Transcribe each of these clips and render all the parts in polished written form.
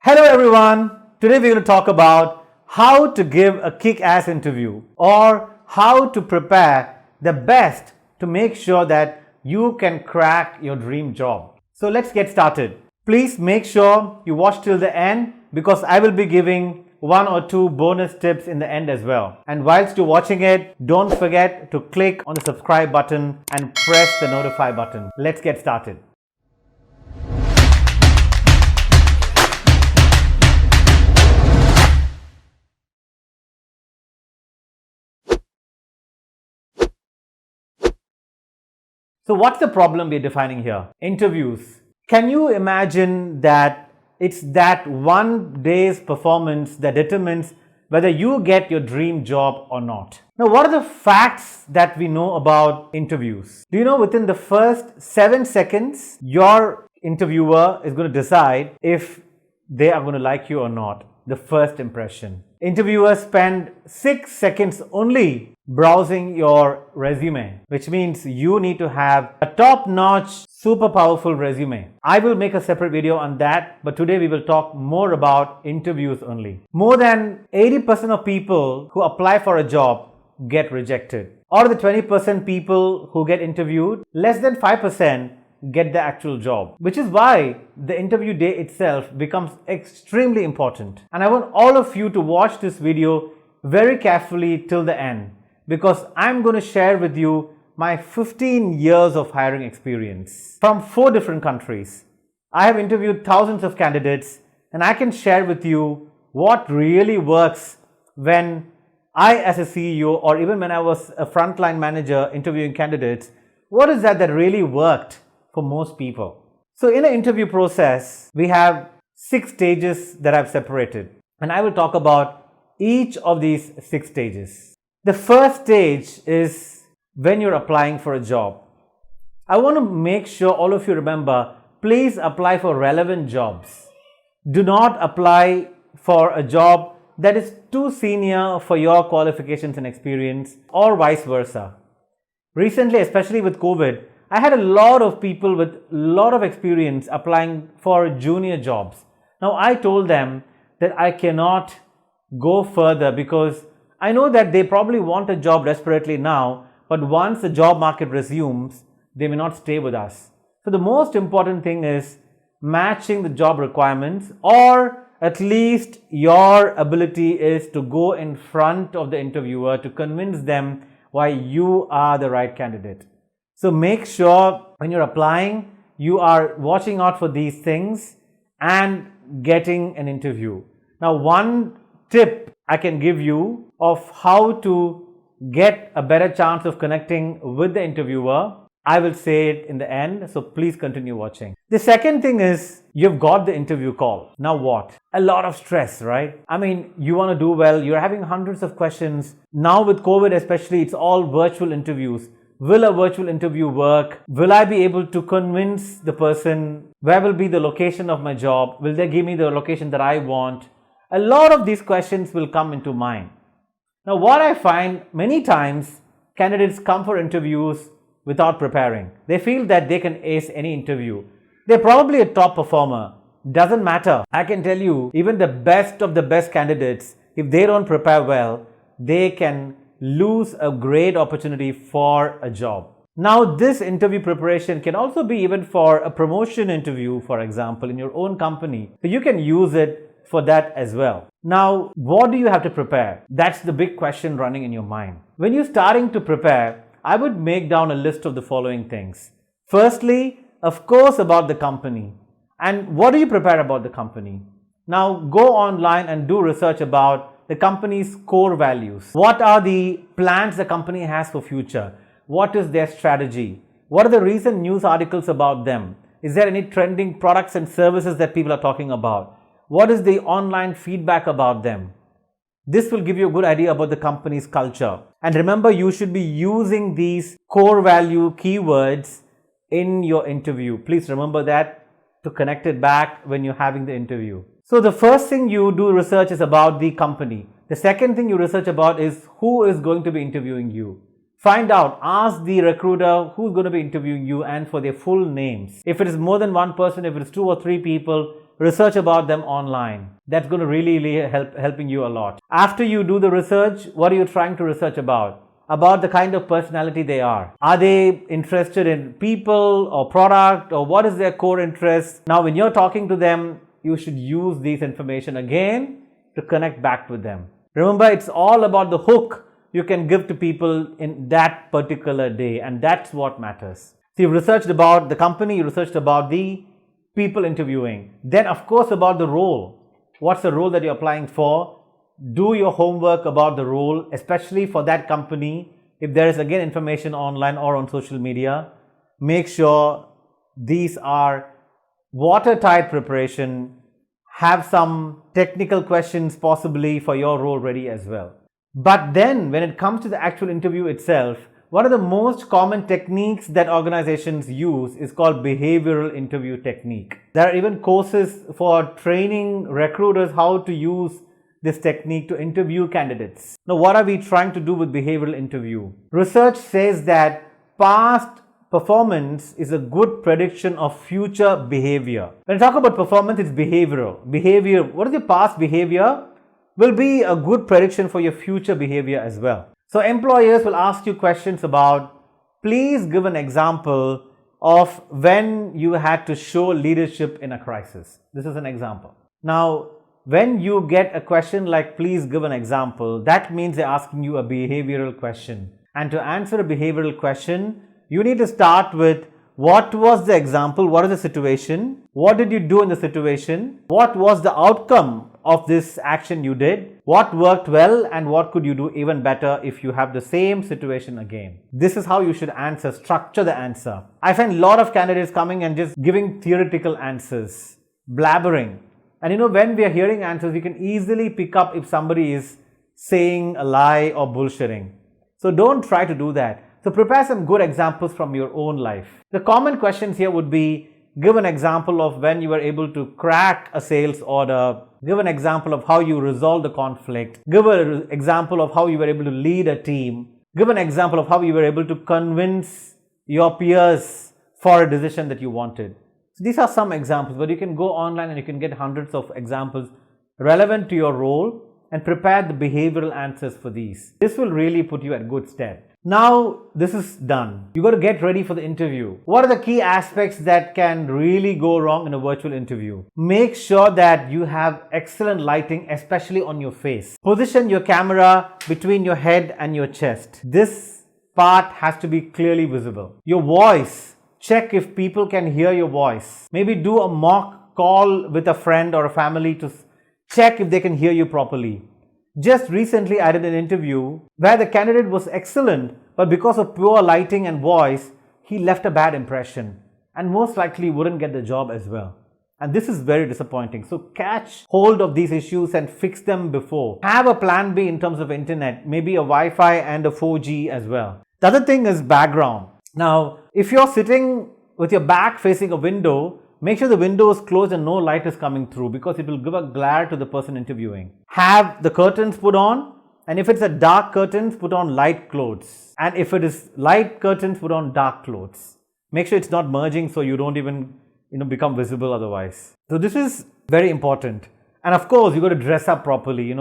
Hello everyone. Today we're going to talk about how to give a kick-ass interview or how to prepare the best to make sure that you can crack your dream job. So let's get started. Please make sure you watch till the end because I will be giving one or two bonus tips in the end as well. And whilst you're watching it, don't forget to click on the subscribe button and press the notify button. Let's get started. So what's the problem we're defining here? Interviews. Can you imagine that it's that one day's performance that determines whether you get your dream job or not? Now, what are the facts that we know about interviews? Do you know within the first 7 seconds, your interviewer is going to decide if they are going to like you or not? The first impression. Interviewers spend 6 seconds only browsing your resume, which means you need to have a top-notch, super powerful resume. I will make a separate video on that, but today we will talk more about interviews only. More than 80% of people who apply for a job get rejected. Out of the 20% people who get interviewed, less than 5% get the actual job, which is why the interview day itself becomes extremely important. And I want all of you to watch this video very carefully till the end because I'm going to share with you my 15 years of hiring experience from 4 different countries. I have interviewed thousands of candidates and I can share with you what really works when I, as a CEO, or even when I was a frontline manager interviewing candidates, what is that really worked for most people. So in an interview process, we have 6 stages that I've separated, and I will talk about each of these 6 stages. The first stage is when you're applying for a job. I want to make sure all of you remember, please apply for relevant jobs. Do not apply for a job that is too senior for your qualifications and experience, or vice versa. Recently, especially with COVID, I had a lot of people with a lot of experience applying for junior jobs. Now, I told them that I cannot go further because I know that they probably want a job desperately now, but once the job market resumes, they may not stay with us. So the most important thing is matching the job requirements, or at least your ability is to go in front of the interviewer to convince them why you are the right candidate. So make sure when you're applying, you are watching out for these things and getting an interview. Now, one tip I can give you of how to get a better chance of connecting with the interviewer, I will say it in the end, so please continue watching. The second thing is you've got the interview call. Now what? A lot of stress, right? I mean, you want to do well, you're having hundreds of questions. Now with COVID especially, it's all virtual interviews. Will a virtual interview work? Will I be able to convince the person? Where will be the location of my job? Will they give me the location that I want? A lot of these questions will come into mind. Now, what I find many times, candidates come for interviews without preparing. They feel that they can ace any interview. They're probably a top performer. Doesn't matter. I can tell you, even the best of the best candidates, if they don't prepare well, they can lose a great opportunity for a job. Now, this interview preparation can also be even for a promotion interview, for example, in your own company. So you can use it for that as well. Now, what do you have to prepare? That's the big question running in your mind. When you're starting to prepare, I would make down a list of the following things. Firstly, of course, about the company. And what do you prepare about the company? Now, go online and do research about the company's core values. What are the plans the company has for future? What is their strategy? What are the recent news articles about them? Is there any trending products and services that people are talking about? What is the online feedback about them? This will give you a good idea about the company's culture. And remember, you should be using these core value keywords in your interview. Please remember that to connect it back when you're having the interview. So the first thing you do research is about the company. The second thing you research about is who is going to be interviewing you. Find out, ask the recruiter who's going to be interviewing you and for their full names. If it is more than one person, if it is 2 or 3 people, research about them online. That's going to really helping you a lot. After you do the research, what are you trying to research about? About the kind of personality they are. Are they interested in people or product, or what is their core interest? Now, when you're talking to them, you should use these information again to connect back with them. Remember, it's all about the hook you can give to people in that particular day, and that's what matters. So you've researched about the company, you researched about the people interviewing. Then, of course, about the role. What's the role that you're applying for? Do your homework about the role, especially for that company. If there is again information online or on social media, make sure these are watertight preparation. Have some technical questions possibly for your role ready as well. But then when it comes to the actual interview itself, one of the most common techniques that organizations use is called behavioral interview technique. There are even courses for training recruiters how to use this technique to interview candidates. Now, what are we trying to do with behavioral interview? Research says that past performance is a good prediction of future behavior. When I talk about performance, it's behavioral. Behavior, what is your past behavior, will be a good prediction for your future behavior as well. So employers will ask you questions about, please give an example of when you had to show leadership in a crisis. This is an example. Now, when you get a question like please give an example, that means they're asking you a behavioral question. And to answer a behavioral question, you need to start with what was the example, what is the situation, what did you do in the situation, what was the outcome of this action you did, what worked well, and what could you do even better if you have the same situation again. This is how you should answer, structure the answer. I find a lot of candidates coming and just giving theoretical answers, blabbering. And when we are hearing answers, we can easily pick up if somebody is saying a lie or bullshitting. So don't try to do that. So prepare some good examples from your own life. The common questions here would be, give an example of when you were able to crack a sales order. Give an example of how you resolved the conflict. Give an example of how you were able to lead a team. Give an example of how you were able to convince your peers for a decision that you wanted. So these are some examples, but you can go online and you can get hundreds of examples relevant to your role and prepare the behavioral answers for these. This will really put you at good stead. Now, this is done. You got to get ready for the interview. What are the key aspects that can really go wrong in a virtual interview? Make sure that you have excellent lighting, especially on your face. Position your camera between your head and your chest. This part has to be clearly visible. Your voice. Check if people can hear your voice. Maybe do a mock call with a friend or a family to check if they can hear you properly. Just recently, I did an interview where the candidate was excellent, but because of poor lighting and voice, he left a bad impression and most likely wouldn't get the job as well. And this is very disappointing. So catch hold of these issues and fix them before. Have a plan B in terms of internet, maybe a Wi-Fi and a 4G as well. The other thing is background. Now, if you're sitting with your back facing a window, make sure the window is closed and no light is coming through because it will give a glare to the person interviewing. Have the curtains put on, and if it's a dark curtains, put on light clothes. And if it is light curtains, put on dark clothes. Make sure it's not merging so you don't even become visible otherwise. So this is very important. And of course, you got to dress up properly.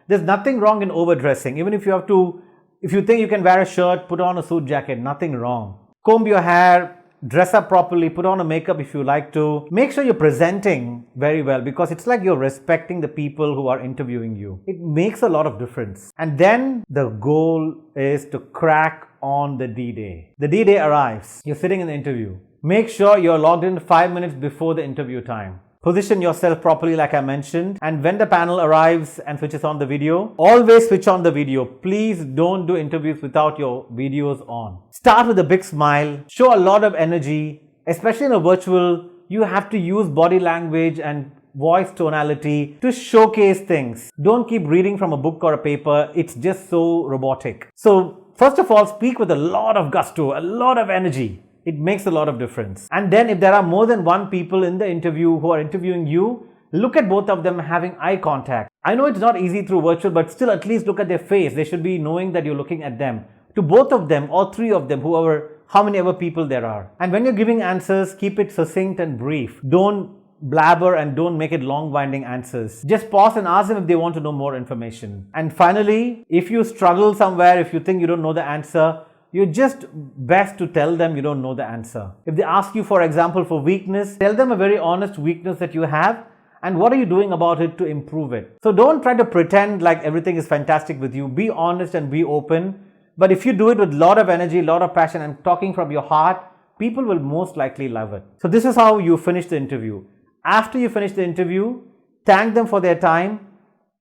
There's nothing wrong in overdressing. Even if you think you can wear a shirt, put on a suit jacket, nothing wrong. Comb your hair, dress up properly, put on a makeup if you like to. Make sure you're presenting very well because it's like you're respecting the people who are interviewing you. It makes a lot of difference. And then the goal is to crack on the D-Day. The D-Day arrives. You're sitting in the interview. Make sure you're logged in 5 minutes before the interview time. Position yourself properly like I mentioned, and when the panel arrives and switches on the video, always switch on the video. Please don't do interviews without your videos on. Start with a big smile, show a lot of energy, especially in a virtual, you have to use body language and voice tonality to showcase things. Don't keep reading from a book or a paper, it's just so robotic. So first of all, speak with a lot of gusto, a lot of energy. It makes a lot of difference. And then if there are more than one people in the interview who are interviewing you, look at both of them having eye contact. I know it's not easy through virtual, but still at least look at their face. They should be knowing that you're looking at them. To both of them or three of them, how many ever people there are. And when you're giving answers, keep it succinct and brief. Don't blabber and don't make it long winding answers. Just pause and ask them if they want to know more information. And finally, if you struggle somewhere, if you think you don't know the answer, you're just best to tell them you don't know the answer. If they ask you, for example, for weakness, tell them a very honest weakness that you have and what are you doing about it to improve it. So don't try to pretend like everything is fantastic with you. Be honest and be open. But if you do it with a lot of energy, a lot of passion and talking from your heart, people will most likely love it. So this is how you finish the interview. After you finish the interview, thank them for their time.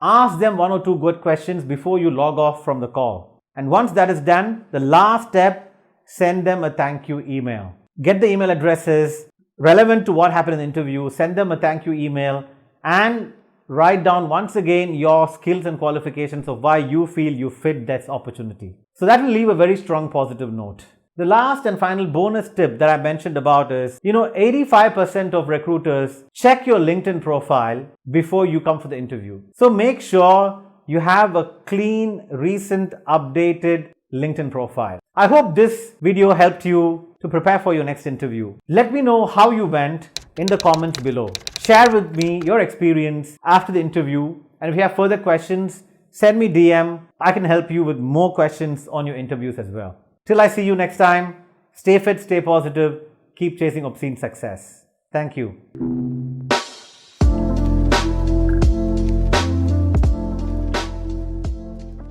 Ask them one or two good questions before you log off from the call. And once that is done, the last step, send them a thank you email. Get the email addresses relevant to what happened in the interview, send them a thank you email and write down once again your skills and qualifications of why you feel you fit that opportunity. So that will leave a very strong positive note. The last and final bonus tip that I mentioned about is, 85% of recruiters check your LinkedIn profile before you come for the interview. So make sure you have a clean, recent, updated LinkedIn profile. I hope this video helped you to prepare for your next interview. Let me know how you went in the comments below. Share with me your experience after the interview. And if you have further questions, send me DM. I can help you with more questions on your interviews as well. Till I see you next time, stay fit, stay positive, keep chasing obscene success. Thank you.